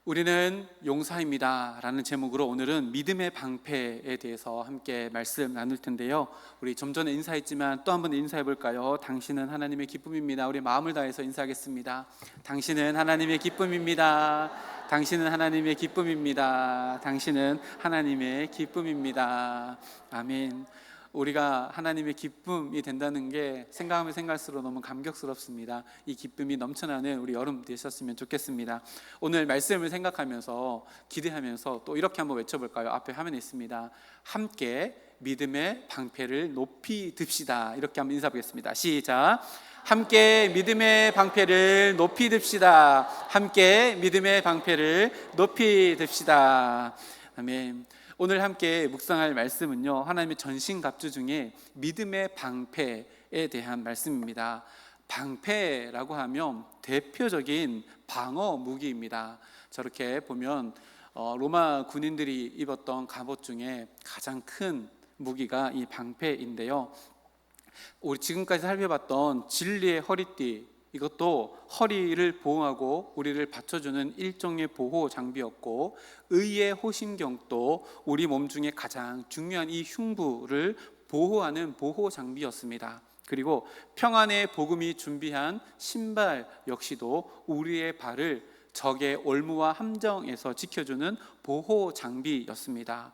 우리는 용사입니다 라는 제목으로 오늘은 믿음의 방패에 대해서 함께 말씀 나눌 텐데요. 우리 좀 전에 인사했지만 또 한 번 인사해 볼까요? 당신은 하나님의 기쁨입니다. 우리 마음을 다해서 인사하겠습니다. 당신은 하나님의 기쁨입니다. 당신은 하나님의 기쁨입니다. 당신은 하나님의 기쁨입니다. 아멘. 우리가 하나님의 기쁨이 된다는 게 생각하면 생각할수록 너무 감격스럽습니다. 이 기쁨이 넘쳐나는 우리 여름 되셨으면 좋겠습니다. 오늘 말씀을 생각하면서 기대하면서 또 이렇게 한번 외쳐볼까요? 앞에 화면에 있습니다. 함께 믿음의 방패를 높이 듭시다. 이렇게 한번 인사하겠습니다. 시작. 함께 믿음의 방패를 높이 듭시다. 함께 믿음의 방패를 높이 듭시다. 아멘. 오늘 함께 묵상할 말씀은요, 하나님의 전신갑주 중에 믿음의 방패에 대한 말씀입니다. 방패라고 하면 대표적인 방어 무기입니다. 저렇게 보면 로마 군인들이 입었던 갑옷 중에 가장 큰 무기가 이 방패인데요, 우리 지금까지 살펴봤던 진리의 허리띠, 이것도 허리를 보호하고 우리를 받쳐주는 일종의 보호 장비였고, 의의 호심경도 우리 몸 중에 가장 중요한 이 흉부를 보호하는 보호 장비였습니다. 그리고 평안의 복음이 준비한 신발 역시도 우리의 발을 적의 올무와 함정에서 지켜주는 보호 장비였습니다.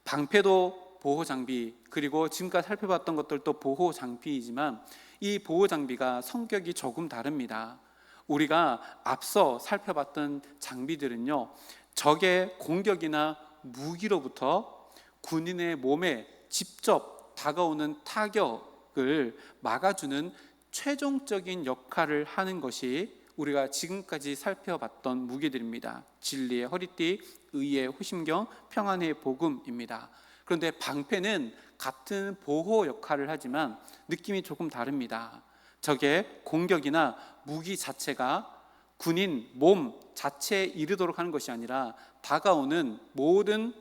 방패도 보호 장비, 그리고 지금까지 살펴봤던 것들도 보호 장비이지만 이 보호 장비가 성격이 조금 다릅니다. 우리가 앞서 살펴봤던 장비들은요, 적의 공격이나 무기로부터 군인의 몸에 직접 다가오는 타격을 막아주는 최종적인 역할을 하는 것이 우리가 지금까지 살펴봤던 무기들입니다. 진리의 허리띠, 의의 호심경, 평안의 복음입니다. 그런데 방패는 같은 보호 역할을 하지만 느낌이 조금 다릅니다. 적의 공격이나 무기 자체가 군인 몸 자체에 이르도록 하는 것이 아니라 다가오는 모든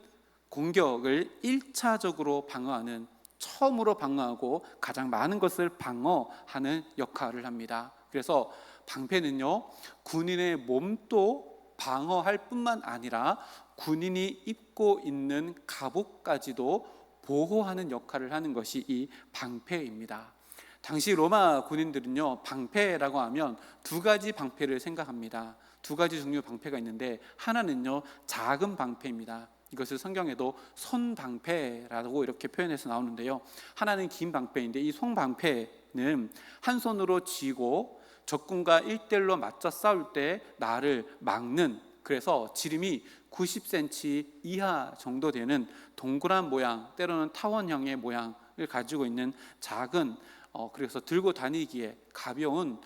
공격을 1차적으로 방어하는, 처음으로 방어하고 가장 많은 것을 방어하는 역할을 합니다. 그래서 방패는요, 군인의 몸도 방어할 뿐만 아니라 군인이 입고 있는 갑옷까지도 보호하는 역할을 하는 것이 이 방패입니다. 당시 로마 군인들은요, 방패라고 하면 두 가지 방패를 생각합니다. 두 가지 종류의 방패가 있는데, 하나는요 작은 방패입니다. 이것을 성경에도 손방패라고 이렇게 표현해서 나오는데요, 하나는 긴 방패인데, 이 손방패는 한 손으로 쥐고 적군과 1대1로 맞서 싸울 때 나를 막는, 그래서 지름이 90cm 이하 정도 되는 동그란 모양, 때로는 타원형의 모양을 가지고 있는 작은, 그래서 들고 다니기에 가벼운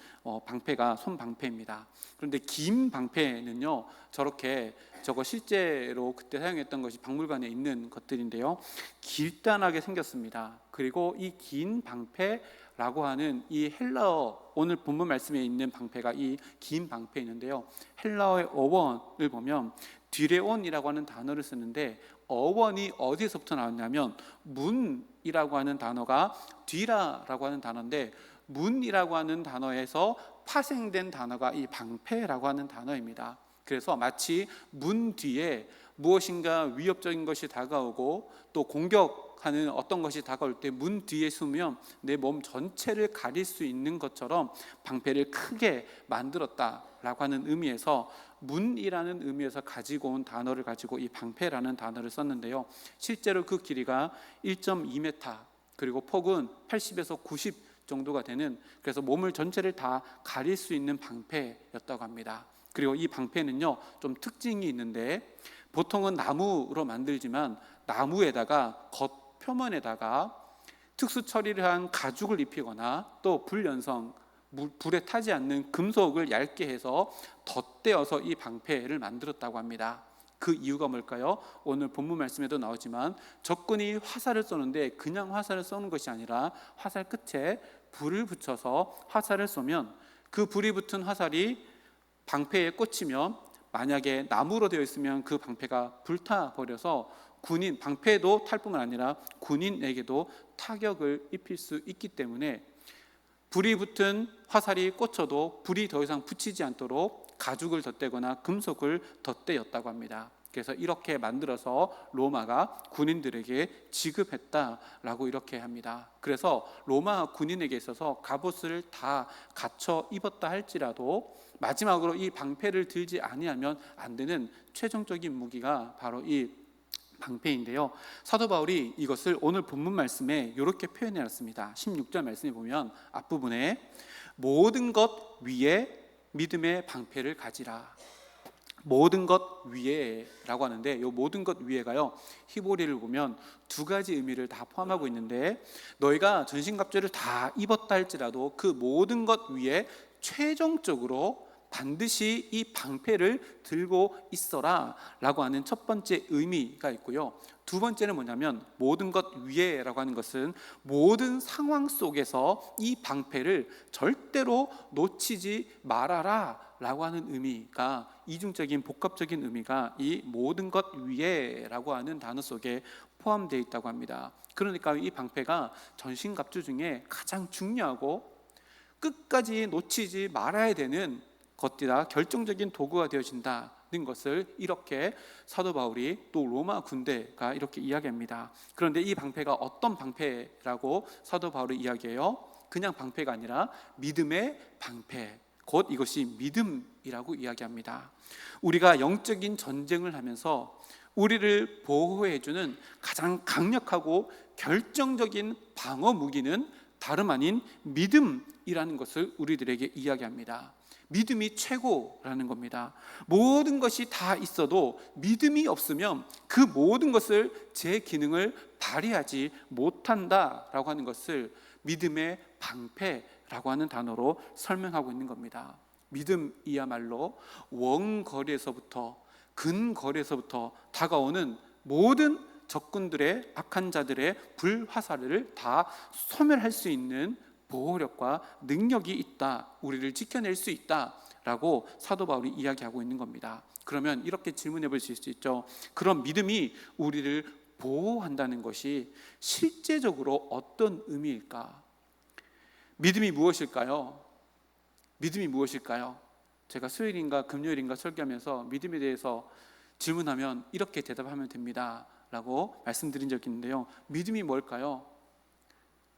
방패가 손방패입니다. 그런데 긴 방패는요, 저거 실제로 그때 사용했던 것이 박물관에 있는 것들인데요, 길단하게 생겼습니다. 그리고 이 긴 방패라고 하는 이 헬라어, 오늘 본문 말씀에 있는 방패가 이 긴 방패인데요, 헬라어의 어원을 보면 뒤레온이라고 하는 단어를 쓰는데, 어원이 어디서부터 나왔냐면 문이라고 하는 단어가 뒤라라고 하는 단어인데, 문이라고 하는 단어에서 파생된 단어가 이 방패라고 하는 단어입니다. 그래서 마치 문 뒤에 무엇인가 위협적인 것이 다가오고 또 공격하는 어떤 것이 다가올 때 문 뒤에 숨으면 내 몸 전체를 가릴 수 있는 것처럼 방패를 크게 만들었다라고 하는 의미에서, 문이라는 의미에서 가지고 온 단어를 가지고 이 방패라는 단어를 썼는데요, 실제로 그 길이가 1.2m, 그리고 폭은 80에서 90 정도가 되는, 그래서 몸을 전체를 다 가릴 수 있는 방패였다고 합니다. 그리고 이 방패는요 좀 특징이 있는데, 보통은 나무로 만들지만 나무에다가 겉표면에다가 특수 처리를 한 가죽을 입히거나 또 불연성, 불에 타지 않는 금속을 얇게 해서 덧대어서 이 방패를 만들었다고 합니다. 그 이유가 뭘까요? 오늘 본문 말씀에도 나오지만 적군이 화살을 쏘는데 그냥 화살을 쏘는 것이 아니라 화살 끝에 불을 붙여서 화살을 쏘면 그 불이 붙은 화살이 방패에 꽂히면, 만약에 나무로 되어 있으면 그 방패가 불타버려서 군인, 방패도 탈 뿐만 아니라 군인에게도 타격을 입힐 수 있기 때문에 불이 붙은 화살이 꽂혀도 불이 더 이상 붙이지 않도록 가죽을 덧대거나 금속을 덧대었다고 합니다. 그래서 이렇게 만들어서 로마가 군인들에게 지급했다라고 이렇게 합니다. 그래서 로마 군인에게 있어서 갑옷을 다 갖춰 입었다 할지라도 마지막으로 이 방패를 들지 아니하면 안 되는 최종적인 무기가 바로 이 방패인데요. 사도 바울이 이것을 오늘 본문 말씀에 이렇게 표현해 놨습니다. 16절 말씀에 보면 앞부분에 모든 것 위에 믿음의 방패를 가지라. 모든 것 위에라고 하는데 이 모든 것 위에가요, 히브리를 보면 두 가지 의미를 다 포함하고 있는데, 너희가 전신갑주를 다 입었다 할지라도 그 모든 것 위에 최종적으로 반드시 이 방패를 들고 있어라 라고 하는 첫 번째 의미가 있고요. 두 번째는 뭐냐면 모든 것 위에라고 하는 것은 모든 상황 속에서 이 방패를 절대로 놓치지 말아라 라고 하는 의미가, 이중적인 복합적인 의미가 이 모든 것 위에라고 하는 단어 속에 포함되어 있다고 합니다. 그러니까 이 방패가 전신갑주 중에 가장 중요하고 끝까지 놓치지 말아야 되는 것이다, 결정적인 도구가 되어진다는 것을 이렇게 사도 바울이 또 로마 군대가 이렇게 이야기합니다. 그런데 이 방패가 어떤 방패라고 사도 바울이 이야기해요? 그냥 방패가 아니라 믿음의 방패, 곧 이것이 믿음이라고 이야기합니다. 우리가 영적인 전쟁을 하면서 우리를 보호해주는 가장 강력하고 결정적인 방어 무기는 다름 아닌 믿음이라는 것을 우리들에게 이야기합니다. 믿음이 최고라는 겁니다. 모든 것이 다 있어도 믿음이 없으면 그 모든 것을 제 기능을 발휘하지 못한다라고 하는 것을 믿음의 방패라고 하는 단어로 설명하고 있는 겁니다. 믿음이야말로 원거리에서부터 근거리에서부터 다가오는 모든 적군들의, 악한 자들의 불화살을 다 소멸할 수 있는 보호력과 능력이 있다, 우리를 지켜낼 수 있다라고 사도 바울이 이야기하고 있는 겁니다. 그러면 이렇게 질문해 볼 수 있죠. 그럼 믿음이 우리를 보호한다는 것이 실제적으로 어떤 의미일까? 믿음이 무엇일까요? 믿음이 무엇일까요? 제가 수요일인가 금요일인가 설교하면서 믿음에 대해서 질문하면 이렇게 대답하면 됩니다 라고 말씀드린 적이 있는데요. 믿음이 뭘까요?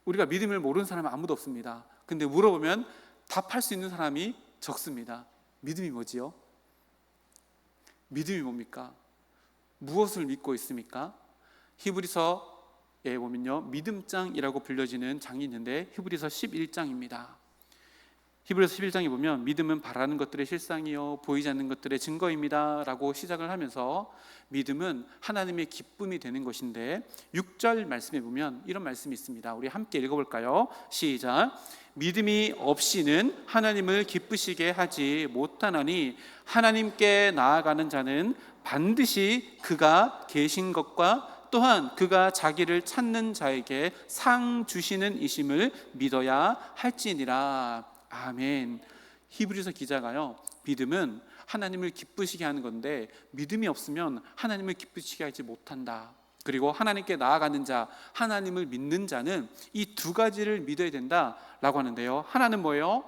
우리가 믿음을 모르는 사람은 아무도 없습니다. 근데 물어보면 답할 수 있는 사람이 적습니다. 믿음이 뭐지요? 믿음이 뭡니까? 무엇을 믿고 있습니까? 히브리서에 보면요, 믿음장이라고 불려지는 장이 있는데 히브리서 11장입니다. 히브리서 11장에 보면 믿음은 바라는 것들의 실상이요 보이지 않는 것들의 증거입니다 라고 시작을 하면서 믿음은 하나님의 기쁨이 되는 것인데, 6절 말씀에 보면 이런 말씀이 있습니다. 우리 함께 읽어볼까요? 시작. 믿음이 없이는 하나님을 기쁘시게 하지 못하나니 하나님께 나아가는 자는 반드시 그가 계신 것과 또한 그가 자기를 찾는 자에게 상 주시는 이심을 믿어야 할지니라. 아멘. 히브리서 기자가요, 믿음은 하나님을 기쁘시게 하는 건데 믿음이 없으면 하나님을 기쁘시게 하지 못한다. 그리고 하나님께 나아가는 자, 하나님을 믿는 자는 이 두 가지를 믿어야 된다라고 하는데요. 하나는 뭐예요?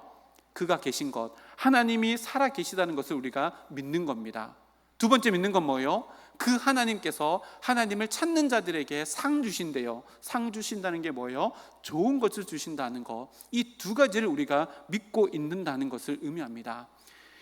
그가 계신 것, 하나님이 살아 계시다는 것을 우리가 믿는 겁니다. 두 번째 믿는 건 뭐예요? 그 하나님께서 하나님을 찾는 자들에게 상 주신대요. 상 주신다는 게 뭐예요? 좋은 것을 주신다는 것. 이 두 가지를 우리가 믿고 있는다는 것을 의미합니다.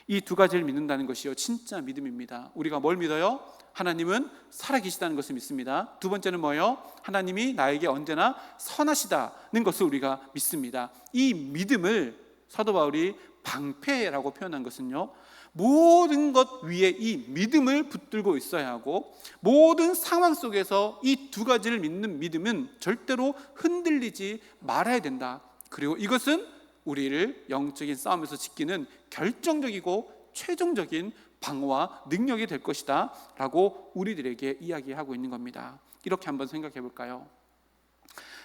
이 두 가지를 믿는다는 것이요, 진짜 믿음입니다. 우리가 뭘 믿어요? 하나님은 살아계시다는 것을 믿습니다. 두 번째는 뭐예요? 하나님이 나에게 언제나 선하시다는 것을 우리가 믿습니다. 이 믿음을 사도 바울이 방패라고 표현한 것은요, 모든 것 위에 이 믿음을 붙들고 있어야 하고, 모든 상황 속에서 이 두 가지를 믿는 믿음은 절대로 흔들리지 말아야 된다. 그리고 이것은 우리를 영적인 싸움에서 지키는 결정적이고 최종적인 방어와 능력이 될 것이다 라고 우리들에게 이야기하고 있는 겁니다. 이렇게 한번 생각해 볼까요?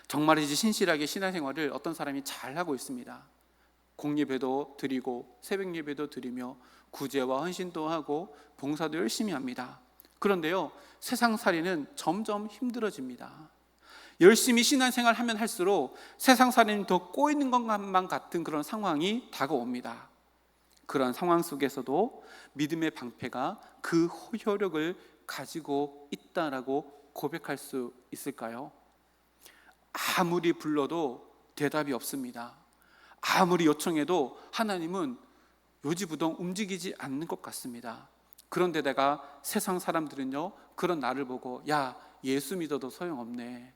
정말이지 신실하게 신앙생활을 어떤 사람이 잘하고 있습니다. 공예배도 드리고 새벽 예배도 드리며 구제와 헌신도 하고 봉사도 열심히 합니다. 그런데요, 세상살이는 점점 힘들어집니다. 열심히 신앙생활 하면 할수록 세상살이는 더 꼬이는 것만 같은 그런 상황이 다가옵니다. 그런 상황 속에서도 믿음의 방패가 그 효력을 가지고 있다라고 고백할 수 있을까요? 아무리 불러도 대답이 없습니다. 아무리 요청해도 하나님은 요지부동 움직이지 않는 것 같습니다. 그런데다가 세상 사람들은요, 그런 나를 보고 야, 예수 믿어도 소용없네,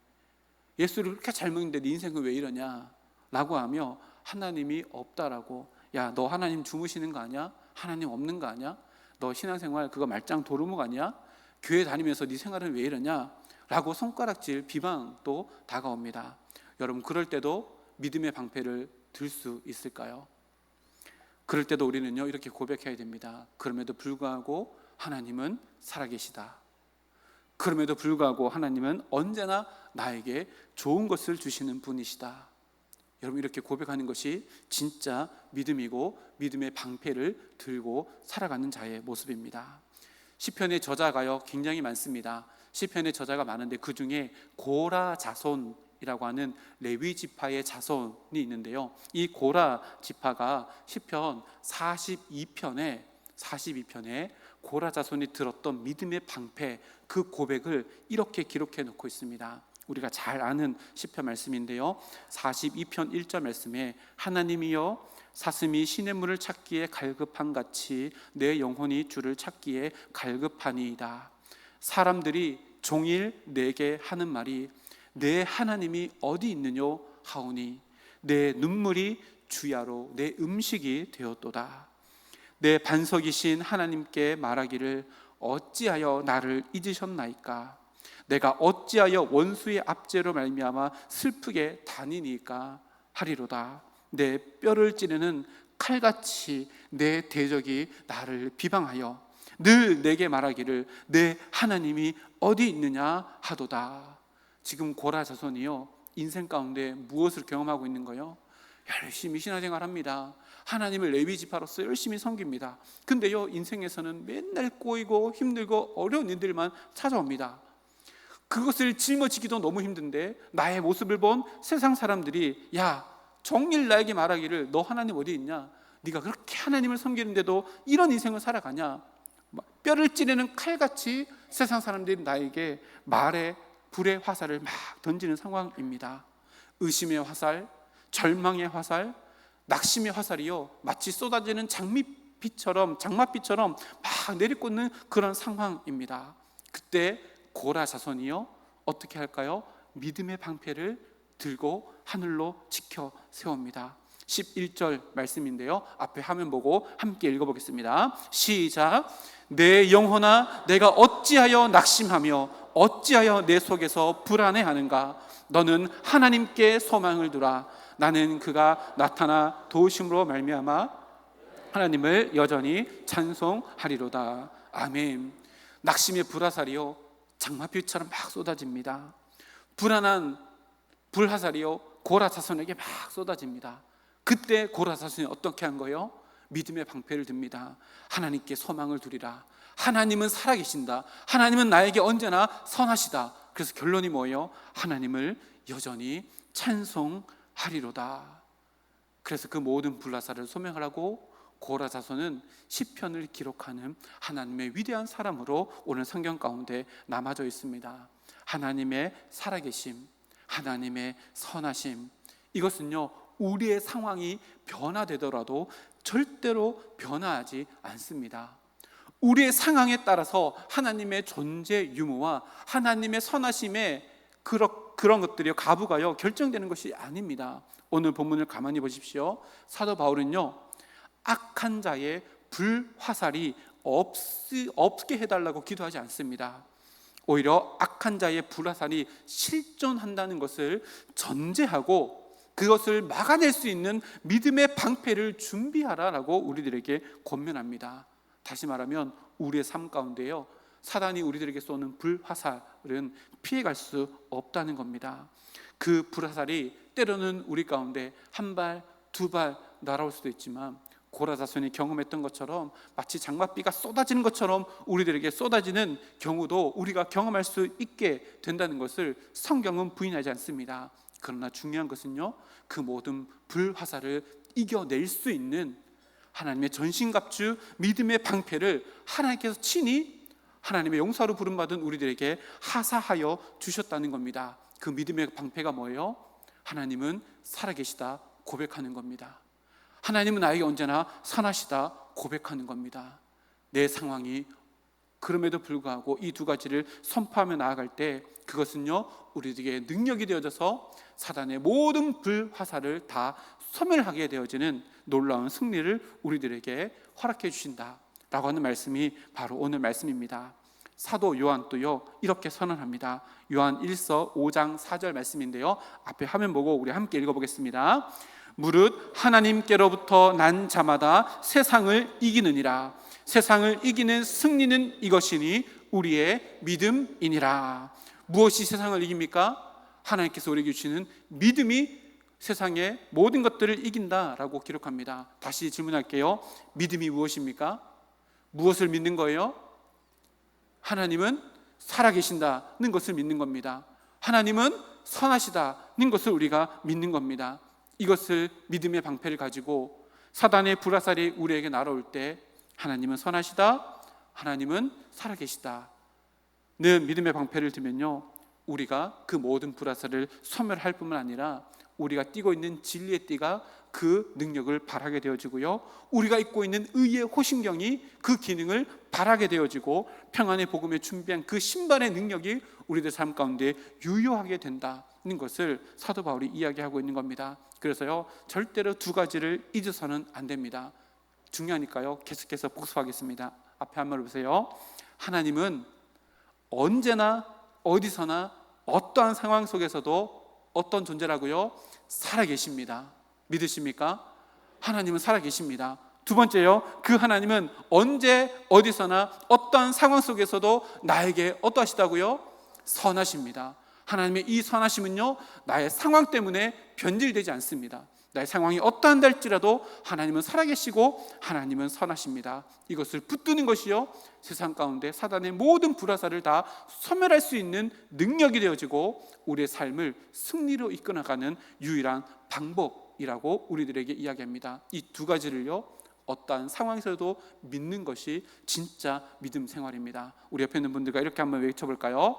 예수를 그렇게 잘 먹는데 네 인생은 왜 이러냐 라고 하며 하나님이 없다라고, 야, 너 하나님 주무시는 거 아니야? 하나님 없는 거 아니야? 너 신앙생활 그거 말짱 도루묵 아니야? 교회 다니면서 네 생활은 왜 이러냐? 라고 손가락질, 비방도 다가옵니다. 여러분, 그럴 때도 믿음의 방패를 들 수 있을까요? 그럴 때도 우리는요, 이렇게 고백해야 됩니다. 그럼에도 불구하고 하나님은 살아계시다. 그럼에도 불구하고 하나님은 언제나 나에게 좋은 것을 주시는 분이시다. 여러분, 이렇게 고백하는 것이 진짜 믿음이고 믿음의 방패를 들고 살아가는 자의 모습입니다. 시편의 저자가요 굉장히 많습니다. 시편의 저자가 많은데 그 중에 고라 자손이라고 하는 레위 지파의 자손이 있는데요, 이 고라 지파가 시편 42편에 고라 자손이 들었던 믿음의 방패, 그 고백을 이렇게 기록해 놓고 있습니다. 우리가 잘 아는 시편 말씀인데요, 42편 1절 말씀에 하나님이여 사슴이 시냇물을 찾기에 갈급한 같이 내 영혼이 주를 찾기에 갈급하니이다. 사람들이 종일 내게 하는 말이 내 하나님이 어디 있느뇨 하오니 내 눈물이 주야로 내 음식이 되었도다. 내 반석이신 하나님께 말하기를 어찌하여 나를 잊으셨나이까? 내가 어찌하여 원수의 압제로 말미암아 슬프게 다니니까 하리로다. 내 뼈를 찌르는 칼같이 내 대적이 나를 비방하여 늘 내게 말하기를 내 하나님이 어디 있느냐 하도다. 지금 고라 자손이요, 인생 가운데 무엇을 경험하고 있는 거요? 열심히 신앙생활합니다. 하나님을 레위 지파로서 열심히 섬깁니다. 근데요, 인생에서는 맨날 꼬이고 힘들고 어려운 일들만 찾아옵니다. 그것을 짊어지기도 너무 힘든데 나의 모습을 본 세상 사람들이 야, 종일 나에게 말하기를 너 하나님 어디 있냐? 네가 그렇게 하나님을 섬기는데도 이런 인생을 살아가냐? 뼈를 찌르는 칼같이 세상 사람들이 나에게 말에 불의 화살을 막 던지는 상황입니다. 의심의 화살, 절망의 화살, 낙심의 화살이요, 마치 쏟아지는 장마비처럼 막 내리꽂는 그런 상황입니다. 그때 고라 자손이요, 어떻게 할까요? 믿음의 방패를 들고 하늘로 지켜 세웁니다. 11절 말씀인데요, 앞에 화면 보고 함께 읽어보겠습니다. 시작. 내 영혼아 내가 어찌하여 낙심하며 어찌하여 내 속에서 불안해하는가? 너는 하나님께 소망을 두라. 나는 그가 나타나 도우심으로 말미암아 하나님을 여전히 찬송하리로다. 아멘. 낙심의 불화살이요, 장마비처럼 막 쏟아집니다. 불안한 불화살이요, 고라 자손에게 막 쏟아집니다. 그때 고라 자손이 어떻게 한 거예요? 믿음의 방패를 듭니다. 하나님께 소망을 두리라. 하나님은 살아계신다. 하나님은 나에게 언제나 선하시다. 그래서 결론이 뭐예요? 하나님을 여전히 찬송하리로다. 그래서 그 모든 불화살을 소명하라고 고라 자손은 시편을 기록하는 하나님의 위대한 사람으로 오늘 성경 가운데 남아져 있습니다. 하나님의 살아계심, 하나님의 선하심, 이것은요, 우리의 상황이 변화되더라도 절대로 변화하지 않습니다. 우리의 상황에 따라서 하나님의 존재 유무와 하나님의 선하심의 그런 것들이 가부가요 결정되는 것이 아닙니다. 오늘 본문을 가만히 보십시오. 사도 바울은요, 악한 자의 불화살이 없게 해달라고 기도하지 않습니다. 오히려 악한 자의 불화살이 실존한다는 것을 전제하고 그것을 막아낼 수 있는 믿음의 방패를 준비하라라고 우리들에게 권면합니다. 다시 말하면 우리의 삶 가운데요, 사단이 우리들에게 쏘는 불화살은 피해갈 수 없다는 겁니다. 그 불화살이 때로는 우리 가운데 한 발, 두 발 날아올 수도 있지만 고라 자손이 경험했던 것처럼 마치 장맛비가 쏟아지는 것처럼 우리들에게 쏟아지는 경우도 우리가 경험할 수 있게 된다는 것을 성경은 부인하지 않습니다. 그러나 중요한 것은요, 그 모든 불화살을 이겨낼 수 있는 하나님의 전신갑주 믿음의 방패를 하나님께서 친히 하나님의 용사로 부름받은 우리들에게 하사하여 주셨다는 겁니다. 그 믿음의 방패가 뭐예요? 하나님은 살아계시다 고백하는 겁니다. 하나님은 나에게 언제나 선하시다 고백하는 겁니다. 내 상황이 그럼에도 불구하고 이 두 가지를 선포하며 나아갈 때 그것은요 우리에게 능력이 되어져서 사단의 모든 불화살을 다 소멸하게 되어지는 놀라운 승리를 우리들에게 허락해 주신다라고 하는 말씀이 바로 오늘 말씀입니다. 사도 요한도요 이렇게 선언합니다. 요한 1서 5장 4절 말씀인데요, 앞에 화면 보고 우리 함께 읽어보겠습니다. 무릇 하나님께로부터 난 자마다 세상을 이기느니라. 세상을 이기는 승리는 이것이니 우리의 믿음이니라. 무엇이 세상을 이깁니까? 하나님께서 우리에게 주시는 믿음이 세상의 모든 것들을 이긴다라고 기록합니다. 다시 질문할게요. 믿음이 무엇입니까? 무엇을 믿는 거예요? 하나님은 살아계신다는 것을 믿는 겁니다. 하나님은 선하시다는 것을 우리가 믿는 겁니다. 이것을 믿음의 방패를 가지고 사단의 불화살이 우리에게 날아올 때 하나님은 선하시다, 하나님은 살아계시다는 믿음의 방패를 들면요 우리가 그 모든 불화살을 소멸할 뿐만 아니라 우리가 띠고 있는 진리의 띠가 그 능력을 발하게 되어지고요, 우리가 입고 있는 의의 호심경이 그 기능을 발하게 되어지고 평안의 복음에 준비한 그 신발의 능력이 우리들 삶 가운데 유효하게 된다는 것을 사도 바울이 이야기하고 있는 겁니다. 그래서요 절대로 두 가지를 잊어서는 안 됩니다. 중요하니까요 계속해서 복습하겠습니다. 앞에 한번 보세요. 하나님은 언제나 어디서나 어떠한 상황 속에서도 어떤 존재라고요? 살아계십니다. 믿으십니까? 하나님은 살아계십니다. 두 번째요, 그 하나님은 언제 어디서나 어떠한 상황 속에서도 나에게 어떠하시다고요? 선하십니다. 하나님의 이 선하심은요 나의 상황 때문에 변질되지 않습니다. 나의 상황이 어떠한다 할지라도 하나님은 살아계시고 하나님은 선하십니다. 이것을 붙드는 것이요 세상 가운데 사단의 모든 불화살을 다 소멸할 수 있는 능력이 되어지고 우리의 삶을 승리로 이끌어가는 유일한 방법이라고 우리들에게 이야기합니다. 이 두 가지를요 어떠한 상황에서도 믿는 것이 진짜 믿음 생활입니다. 우리 옆에 있는 분들과 이렇게 한번 외쳐볼까요?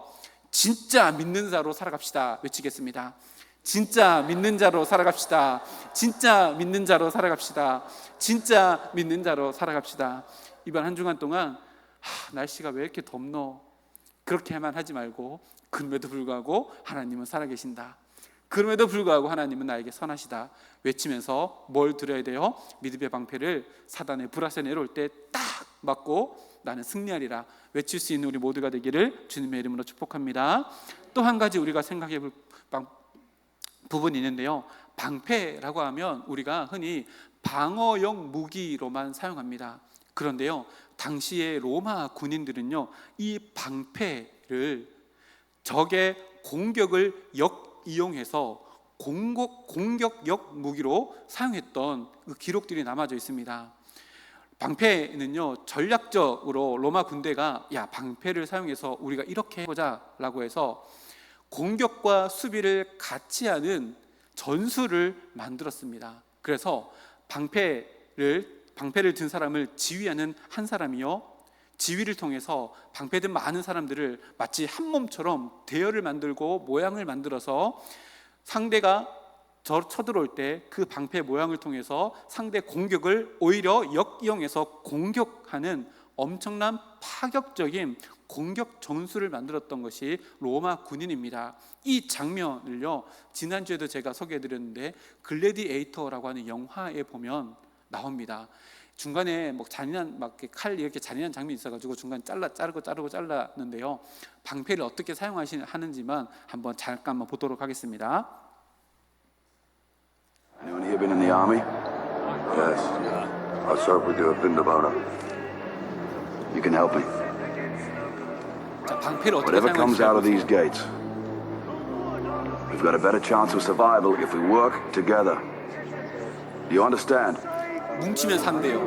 진짜 믿는 자로 살아갑시다. 외치겠습니다. 진짜 믿는 자로 살아갑시다. 진짜 믿는 자로 살아갑시다. 진짜 믿는 자로 살아갑시다. 이번 한 주간 동안 날씨가 왜 이렇게 덥노? 그렇게만 하지 말고 그럼에도 불구하고 하나님은 살아계신다. 그럼에도 불구하고 하나님은 나에게 선하시다 외치면서 뭘 드려야 돼요? 믿음의 방패를 사단의 불화살에 내려올 때 딱 맞고 나는 승리하리라 외칠 수 있는 우리 모두가 되기를 주님의 이름으로 축복합니다. 또 한 가지 우리가 생각해 볼 부분이 있는데요, 방패라고 하면 우리가 흔히 방어용 무기로만 사용합니다. 그런데요 당시의 로마 군인들은요 이 방패를 적의 공격을 역이용해서 공격역 무기로 사용했던 그 기록들이 남아져 있습니다. 방패는요 전략적으로 로마 군대가 방패를 사용해서 우리가 이렇게 해보자 라고 해서 공격과 수비를 같이 하는 전술을 만들었습니다. 그래서 방패를 든 사람을 지휘하는 한 사람이요 지휘를 통해서 방패 든 많은 사람들을 마치 한 몸처럼 대열을 만들고 모양을 만들어서 상대가 쳐들어올 때 그 방패 모양을 통해서 상대 공격을 오히려 역이용해서 공격하는 엄청난 파격적인 공격 전술을 만들었던 것이 로마 군인입니다. 이 장면을요 지난주에도 제가 소개해드렸는데 글래디에이터라고 하는 영화에 보면 나옵니다. 중간에 잔인한 칼 이렇게 잔인한 장면이 있어가지고 중간 자르고 잘랐는데요. 방패를 어떻게 사용하는지만 한번 잠깐만 보도록 하겠습니다. Anyone here been in the army? Yes. I served with you at Vindavana. You can help me. 자, 방패를 어떻게 Whatever comes out of these 사용하는지 gates, we've got a better chance of survival if we work together. Do you understand? 뭉치면 산대요.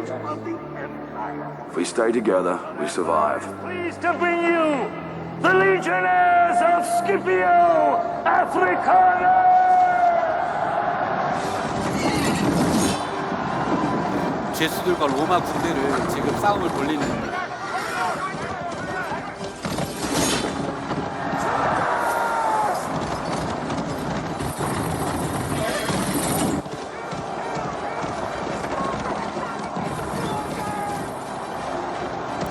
If we stay together, we survive. Pleased to bring you the Legionnaires of Scipio Africana! 죄수들과 로마 군대를 지금 싸움을 벌리는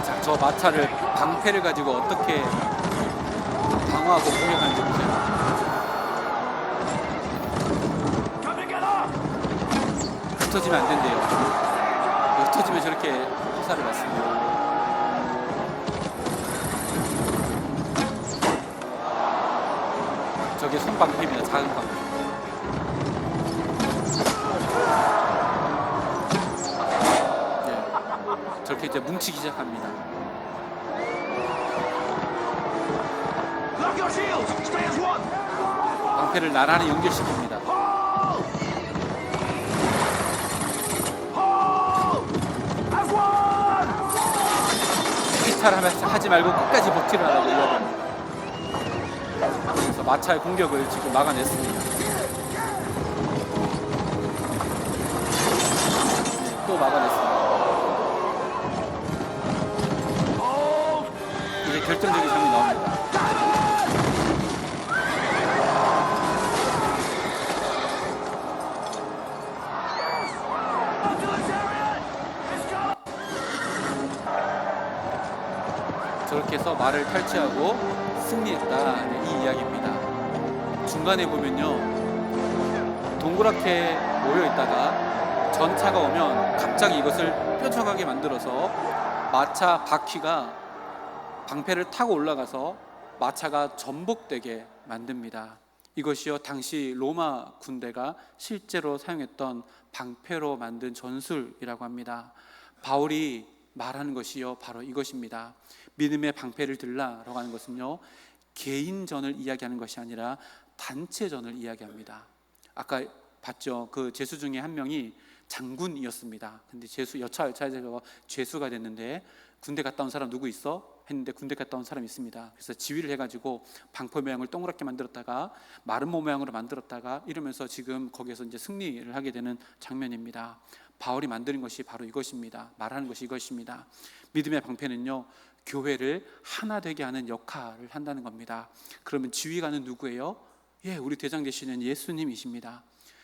자, 저 마차를 방패를 가지고 어떻게 방어하고 공격하는지 보세요. 흩어지면 안 된대요. 흩어지면 저렇게 화살을 맞습니다. 저게 손방패입니다. 작은 방패. 예. 저렇게 이제 뭉치기 시작합니다. Lock your shields! Stay as one! 방패를 나란히 연결시킵니다. As one! 이탈하면서 하지 말고 끝까지 버티라고 이야기합니다. 그래서 마차의 공격을 지금 막아냈습니다. 네, 또 막아냈습니다. 이제 결정적인 장면이 나옵니다. 저렇게 해서 말을 탈취하고 승리했다, 네, 이 이야기입니다. 중간에 보면요, 동그랗게 모여있다가 전차가 오면 갑자기 이것을 뾰족하게 만들어서 마차 바퀴가 방패를 타고 올라가서 마차가 전복되게 만듭니다. 이것이요, 당시 로마 군대가 실제로 사용했던 방패로 만든 전술이라고 합니다. 바울이 말하는 것이요, 바로 이것입니다. 믿음의 방패를 들라라고 하는 것은요, 개인전을 이야기하는 것이 아니라 단체전을 이야기합니다. 아까 봤죠? 그 죄수 중에 한 명이 장군이었습니다. 근데 죄수 여차여차해서 죄수가 됐는데, 군대 갔다 온 사람 누구 있어? 했는데 군대 갔다 온 사람이 있습니다. 그래서 지휘를 해가지고 방패 모양을 동그랗게 만들었다가 마른 모양으로 만들었다가 이러면서 지금 거기에서 이제 승리를 하게 되는 장면입니다. 바울이 만드는 것이 바로 이것입니다. 말하는 것이 이것입니다. 믿음의 방패는요, 교회를 하나 되게 하는 역할을 한다는 겁니다. 그러면 지휘관은 누구예요? 예, 우리 대장 되시는 예수님이십니다.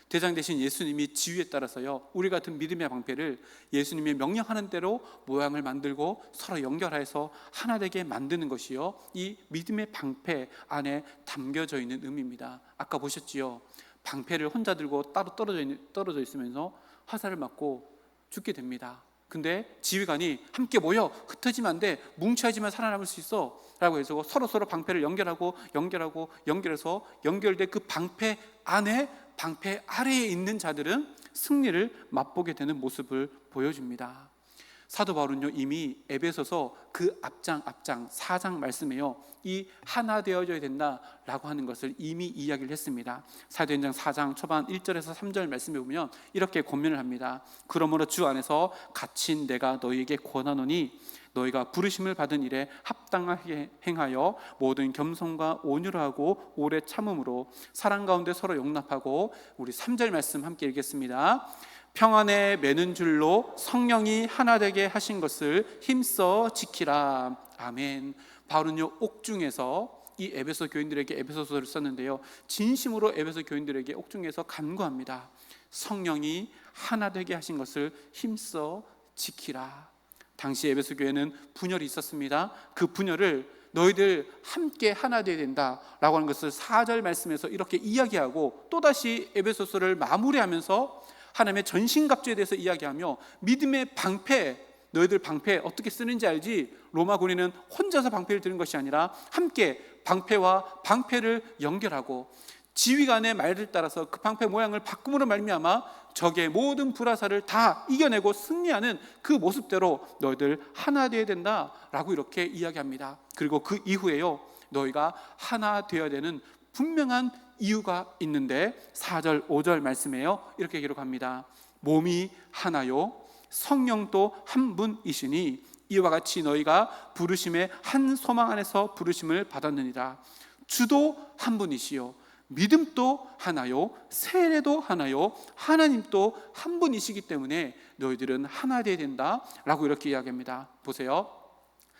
대장 되신 예수님이 지휘에 따라서요, 우리 같은 믿음의 방패를 예수님이 명령하는 대로 모양을 만들고 서로 연결해서 하나 되게 만드는 것이요, 이 믿음의 방패 안에 담겨져 있는 의미입니다. 아까 보셨지요? 방패를 혼자 들고 따로 떨어져 있으면서 화살을 맞고 죽게 됩니다. 근데 지휘관이 함께 모여, 흩어지면 안 돼, 뭉쳐야지만 살아남을 수 있어 라고 해서 서로 방패를 연결해서 연결된 그 방패 안에, 방패 아래에 있는 자들은 승리를 맛보게 되는 모습을 보여줍니다. 사도 바울은요, 이미 에베소서 그 앞장 4장 말씀에요, 이 하나 되어져야 된다라고 하는 것을 이미 이야기를 했습니다. 사도행전 4장 초반 1절에서 3절 말씀에 보면 이렇게 권면을 합니다. 그러므로 주 안에서 갇힌 내가 너희에게 권하노니 너희가 부르심을 받은 일에 합당하게 행하여 모든 겸손과 온유로 하고 오래 참음으로 사랑 가운데 서로 용납하고, 우리 3절 말씀 함께 읽겠습니다. 평안에 매는 줄로 성령이 하나 되게 하신 것을 힘써 지키라. 아멘. 바울은요, 옥중에서 이 에베소 교인들에게 에베소서를 썼는데요, 진심으로 에베소 교인들에게 옥중에서 간구합니다. 성령이 하나 되게 하신 것을 힘써 지키라. 당시 에베소 교회는 분열이 있었습니다. 그 분열을 너희들 함께 하나 되어야 된다라고 하는 것을 4절 말씀에서 이렇게 이야기하고, 또다시 에베소서를 마무리하면서 하나님의 전신갑주에 대해서 이야기하며, 믿음의 방패, 너희들 방패 어떻게 쓰는지 알지? 로마 군인은 혼자서 방패를 드는 것이 아니라 함께 방패와 방패를 연결하고 지휘관의 말을 따라서 그 방패 모양을 바꿈으로 말미암아 적의 모든 불화살을 다 이겨내고 승리하는 그 모습대로 너희들 하나 되어야 된다라고 이렇게 이야기합니다. 그리고 그 이후에요, 너희가 하나 되어야 되는 분명한 이유가 있는데 4절 5절 말씀에요, 이렇게 기록합니다. 몸이 하나요 성령도 한 분이시니 이와 같이 너희가 부르심의 한 소망 안에서 부르심을 받았느니라. 주도 한 분이시요 믿음도 하나요, 세례도 하나요, 하나님도 한 분이시기 때문에 너희들은 하나 되어야 된다라고 이렇게 이야기합니다. 보세요.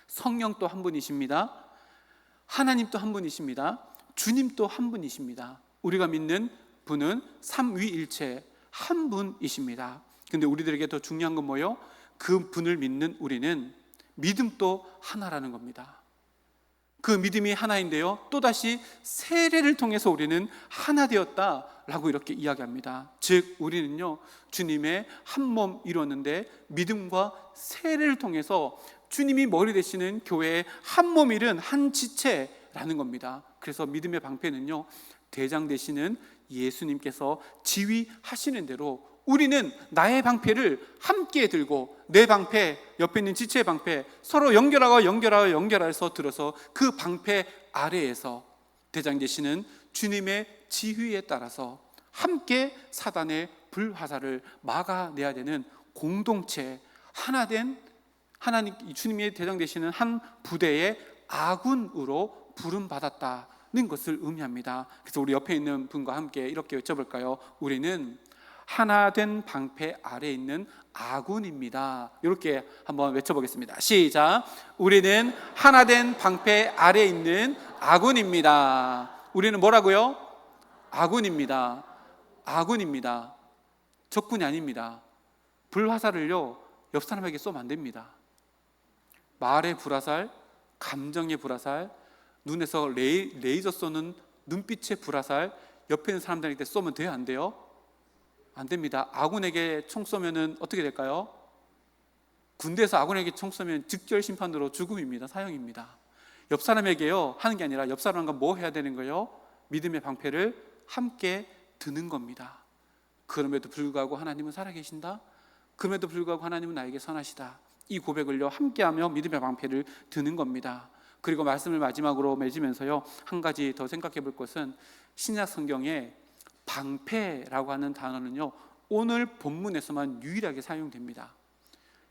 성령도 한 분이십니다. 하나님도 한 분이십니다. 주님도 한 분이십니다. 우리가 믿는 분은 삼위일체 한 분이십니다. 근데 우리들에게 더 중요한 건 뭐예요? 그 분을 믿는 우리는 믿음도 하나라는 겁니다. 그 믿음이 하나인데요, 또다시 세례를 통해서 우리는 하나 되었다라고 이렇게 이야기합니다. 즉 우리는요, 주님의 한 몸 이뤘는데 믿음과 세례를 통해서 주님이 머리 되시는 교회의 한 몸 이룬 한 지체라는 겁니다. 그래서 믿음의 방패는요, 대장 되시는 예수님께서 지휘하시는 대로 우리는 나의 방패를 함께 들고, 내 방패, 옆에 있는 지체의 방패 서로 연결해서 들어서 그 방패 아래에서 대장 되시는 주님의 지휘에 따라서 함께 사단의 불화살을 막아내야 되는 공동체, 하나된 하나님, 주님의 대장 되시는 한 부대의 아군으로 부름받았다는 것을 의미합니다. 그래서 우리 옆에 있는 분과 함께 이렇게 외쳐볼까요? 우리는 하나된 방패 아래에 있는 아군입니다. 이렇게 한번 외쳐보겠습니다. 시작. 우리는 하나된 방패 아래에 있는 아군입니다. 우리는 뭐라고요? 아군입니다. 아군입니다. 적군이 아닙니다. 불화살을요, 옆 사람에게 쏘면 안 됩니다. 말의 불화살, 감정의 불화살, 눈에서 레이저 쏘는 눈빛의 불화살, 옆에 있는 사람들에게 쏘면 돼요, 안 돼요? 안 됩니다. 아군에게 총 쏘면은 어떻게 될까요? 군대에서 아군에게 총 쏘면 즉결 심판으로 죽음입니다. 사형입니다. 옆 사람에게요 하는 게 아니라 옆 사람과 뭐 해야 되는 거예요? 믿음의 방패를 함께 드는 겁니다. 그럼에도 불구하고 하나님은 살아계신다. 그럼에도 불구하고 하나님은 나에게 선하시다. 이 고백을요 함께하며 믿음의 방패를 드는 겁니다. 그리고 말씀을 마지막으로 맺으면서요, 한 가지 더 생각해 볼 것은 신약 성경에 방패라고 하는 단어는요, 오늘 본문에서만 유일하게 사용됩니다.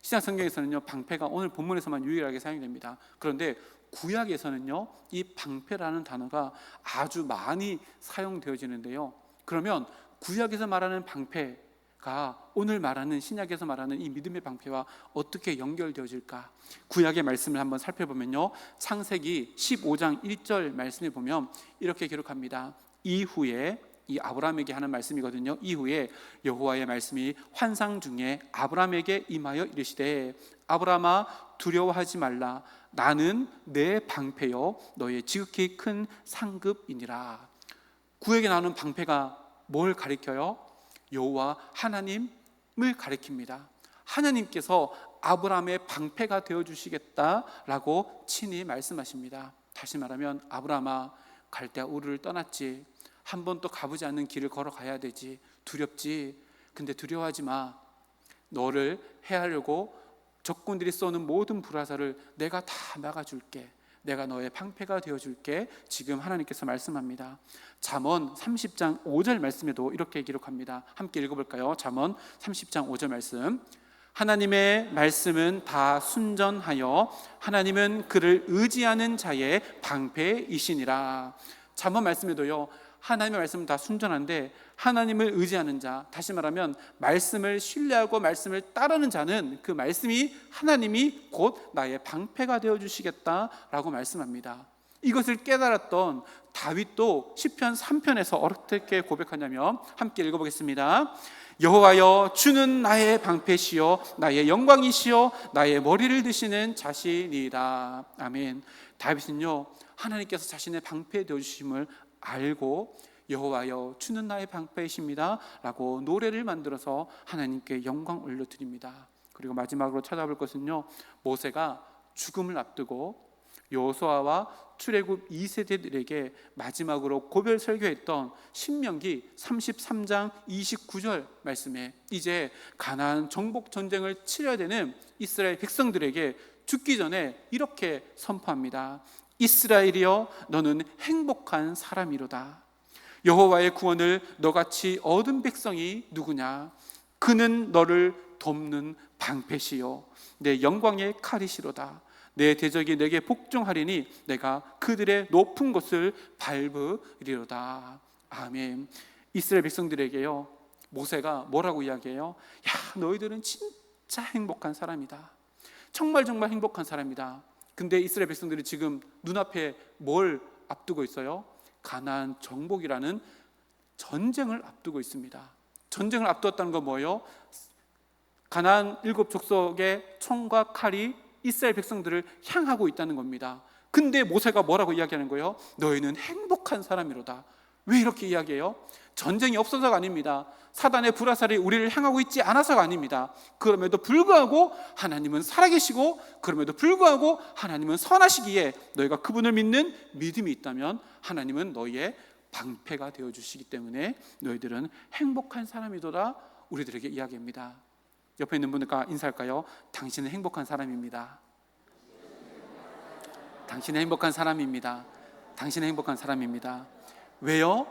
신약 성경에서는요, 방패가 오늘 본문에서만 유일하게 사용됩니다. 그런데 구약에서는요, 이 방패라는 단어가 아주 많이 사용되어지는데요. 그러면 구약에서 말하는 방패가 오늘 말하는 신약에서 말하는 이 믿음의 방패와 어떻게 연결되어질까? 구약의 말씀을 한번 살펴보면요, 창세기 15장 1절 말씀에 보면 이렇게 기록합니다. 이후에, 이 아브라함에게 하는 말씀이거든요. 이후에 여호와의 말씀이 환상 중에 아브라함에게 임하여 이르시되, 아브라함아 두려워하지 말라. 나는 내 방패요 너의 지극히 큰 상급이니라. 구약에 나오는 방패가 뭘 가리켜요? 여호와 하나님을 가리킵니다. 하나님께서 아브라함의 방패가 되어주시겠다라고 친히 말씀하십니다. 다시 말하면 아브라함아, 갈대아 우르를 떠났지, 한 번 또 가보지 않는 길을 걸어가야 되지, 두렵지. 근데 두려워하지 마. 너를 해하려고 적군들이 쏘는 모든 불화살을 내가 다 막아줄게. 내가 너의 방패가 되어줄게. 지금 하나님께서 말씀합니다. 잠언 30장 5절 말씀에도 이렇게 기록합니다. 함께 읽어볼까요? 잠언 30장 5절 말씀. 하나님의 말씀은 다 순전하여 하나님은 그를 의지하는 자의 방패이시니라. 잠언 말씀에도요, 하나님의 말씀은 다 순전한데 하나님을 의지하는 자, 다시 말하면 말씀을 신뢰하고 말씀을 따르는 자는 그 말씀이, 하나님이 곧 나의 방패가 되어주시겠다라고 말씀합니다. 이것을 깨달았던 다윗도 시편 3편에서 어떻게 고백하냐면, 함께 읽어보겠습니다. 여호와여, 주는 나의 방패시요 나의 영광이시요 나의 머리를 드시는 자신이다. 아멘. 다윗은요, 하나님께서 자신의 방패 되어주심을 알고 여호와여, 주는 나의 방패이십니다 라고 노래를 만들어서 하나님께 영광 올려드립니다. 그리고 마지막으로 찾아볼 것은요, 모세가 죽음을 앞두고 여호수아와 출애굽 2세대들에게 마지막으로 고별 설교했던 신명기 33장 29절 말씀에, 이제 가나안 정복 전쟁을 치러야 되는 이스라엘 백성들에게 죽기 전에 이렇게 선포합니다. 이스라엘이여, 너는 행복한 사람이로다. 여호와의 구원을 너같이 얻은 백성이 누구냐? 그는 너를 돕는 방패시요 내 영광의 칼이시로다. 내 대적이 내게 복종하리니 내가 그들의 높은 곳을 밟으리로다. 아멘. 이스라엘 백성들에게요, 모세가 뭐라고 이야기해요? 야, 너희들은 진짜 행복한 사람이다. 정말 행복한 사람이다. 근데 이스라엘 백성들이 지금 눈앞에 뭘 앞두고 있어요? 가나안 정복이라는 전쟁을 앞두고 있습니다. 전쟁을 앞두었다는 건 뭐예요? 가나안 7족속의 총과 칼이 이스라엘 백성들을 향하고 있다는 겁니다. 근데 모세가 뭐라고 이야기하는 거예요? 너희는 행복한 사람이로다. 왜 이렇게 이야기해요? 전쟁이 없어서가 아닙니다. 사단의 불화살이 우리를 향하고 있지 않아서가 아닙니다. 그럼에도 불구하고 하나님은 살아계시고, 그럼에도 불구하고 하나님은 선하시기에 너희가 그분을 믿는 믿음이 있다면 하나님은 너희의 방패가 되어주시기 때문에 너희들은 행복한 사람이도다. 우리들에게 이야기합니다. 옆에 있는 분들과 인사할까요? 당신은 행복한 사람입니다. 당신은 행복한 사람입니다. 당신은 행복한 사람입니다. 왜요?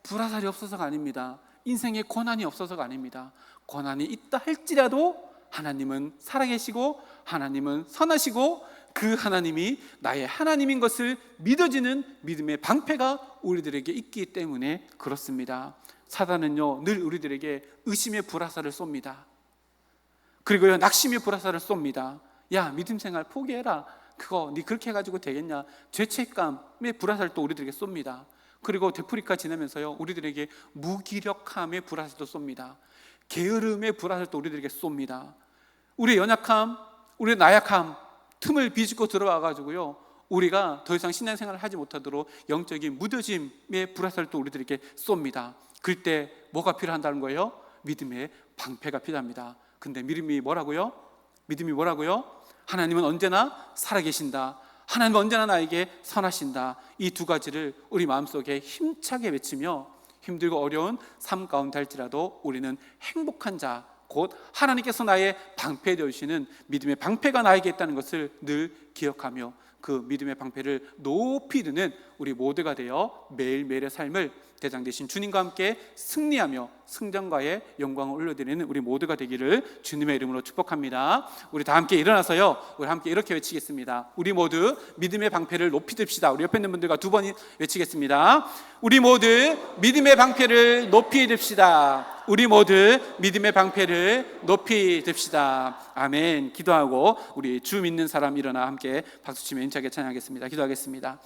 불화살이 없어서가 아닙니다. 인생에 고난이 없어서가 아닙니다. 고난이 있다 할지라도 하나님은 살아계시고 하나님은 선하시고 그 하나님이 나의 하나님인 것을 믿어지는 믿음의 방패가 우리들에게 있기 때문에 그렇습니다. 사단은요, 늘 우리들에게 의심의 불화살을 쏩니다. 그리고요, 낙심의 불화살을 쏩니다. 야, 믿음 생활 포기해라. 그거 네 그렇게 해가지고 되겠냐. 죄책감의 불화살도 우리들에게 쏩니다. 그리고 되프리카 지나면서요, 우리들에게 무기력함의 불화살도 쏩니다. 게으름의 불화살도 우리들에게 쏩니다. 우리의 연약함, 우리의 나약함 틈을 비집고 들어와가지고요, 우리가 더 이상 신앙생활을 하지 못하도록 영적인 무뎌짐의 불화살도 우리들에게 쏩니다. 그때 뭐가 필요한다는 거예요? 믿음의 방패가 필요합니다. 근데 믿음이 뭐라고요? 믿음이 뭐라고요? 하나님은 언제나 살아계신다. 하나님은 언제나 나에게 선하신다. 이 두 가지를 우리 마음속에 힘차게 외치며 힘들고 어려운 삶 가운데 할지라도 우리는 행복한 자, 곧 하나님께서 나의 방패 되어주시는 믿음의 방패가 나에게 있다는 것을 늘 기억하며 그 믿음의 방패를 높이 드는 우리 모두가 되어 매일매일의 삶을 대장 되신 주님과 함께 승리하며 승전과의 영광을 올려드리는 우리 모두가 되기를 주님의 이름으로 축복합니다. 우리 다 함께 일어나서요, 우리 함께 이렇게 외치겠습니다. 우리 모두 믿음의 방패를 높이 듭시다. 우리 옆에 있는 분들과 두 번 외치겠습니다. 우리 모두 믿음의 방패를 높이 듭시다. 우리 모두 믿음의 방패를 높이 듭시다. 아멘. 기도하고 우리 주 믿는 사람 일어나 함께 박수치며 힘차게 찬양하겠습니다. 기도하겠습니다.